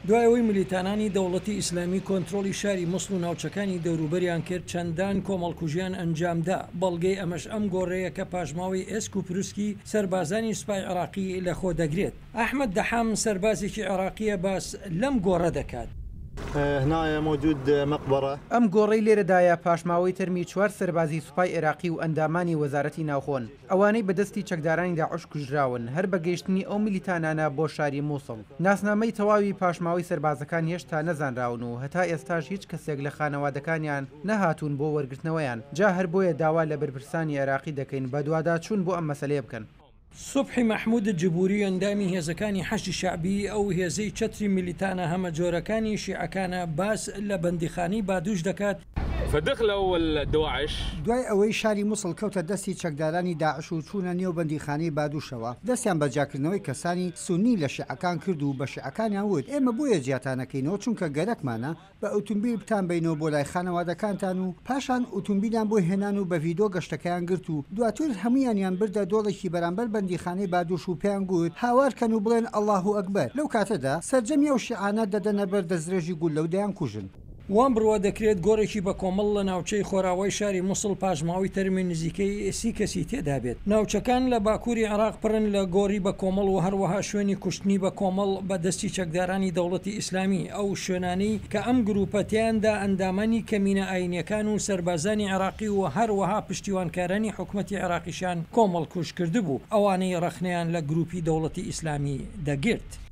دوای ئەوەی ملیتانانی دەوڵەتی ئیسلامی کۆنتترۆلی شاری موسڵ و ناوچەکانی دەوروبەریان کرد چەندان کۆمەڵکوژیان ئەنجامدا. بەڵگەی ئەمەش ئەم گۆڕەیە کە پاژماوەی ئێسک و پرووسکی سەربازانی سوپای عێراقی لەخۆ دەگرێت. ئەحمەد دەحام سەربازێکی عێراقیە باس لەم گۆڕە دەکات. هنا موجود مقبرة. ئەم گۆڕەی لێرەدایە پاشماوەی تەرمی 4 سەربازی سوپای عێراقی و ئەندامانی وەزارەتی ناوخۆن ئەوانەی بەدەستی چەکدارانی داعش کوژراون هەر بە گەیشتنی ئەو ملیتانانە بۆ شاری مووسڵ. ناسنامەی تەواوی پاشماوەی سەربازەکان هێشتا نەزانراون و هەتا ئێستاش هیچ کەسێک لە خانەوادەکانیان نەهاتوون بۆ وەرگرتنەوەیان. جا هەر بۆیە داوا لە بەرپرسانی عێراقی دەکەین بە دوواداچوون بۆ ئەم مەسەلەیە بکەن. سوبحی مەحمود جبوری ئەندامی هێزەکانی حەشی شعبی ئەو هێزەی چەتری ملیتانە هەمە جۆرەکانی شیعەکانە باس لە بەندیخانی بادوش دەکات. فدخلوا الدواعش دوای ئەوەی شاری مووسڵ کەوتە دەستی چەکدارانی داعش و چوونە نێو بەندیخانەی بادوشەوە دەستیان بەجاکردنەوەی کەسانی سونی لە شیعەکان کرد و بە شیعەکانیان وت ئێمە بۆیە جیاتانەکەینەوە چونکە گەرەکمانە بە ئۆتۆمبیل بتان بینەوە بۆ لای خانەوادەکانتان و پاشان ئۆتۆمبیلیان بۆ هێنان و بە ڤیدۆ گەشتەکەیان گرت و دواتر هەمویانیان بردە دۆڵێکی بەرامبەر بەندیخانەی بادوش و پێیان گوت هاوارکەن و بڵێن ئەڵڵاهو ئەکبەر. لەو کاتەدا سەرجەمی ئەو شیعانە دەدەنە بەر دەستدرێژی گول لەودەیان کوژن. وان بڕوا دەکرێت گۆڕێکی بە کۆمەڵ لە ناوچەی خۆراوای شاری مووسڵ پاژماوەی تەرمی نزیکەی سی کەسی تێدا بێت. ناوچەکان لە باکووری عێراق پڕن لە گۆڕی بە کۆمەڵ و هەروەها شوێنی کوشتنی بە کۆمەڵ بە دەستی چەکدارانی دەوڵەتی ئیسلامی ئەو شوێنانەی کە ئەم گروپەتیاندا ئەندامانی کەمینە ئاینیەکان و سەربازانی عێراقی و هەروەها پشتیوانکارانی حکوومەتی عێراقیشان کۆمەڵ کوش کرد بوو ئەوانەی ڕەخنەیان لە گروپی دەوڵەتی ئیسلامی دەگرت.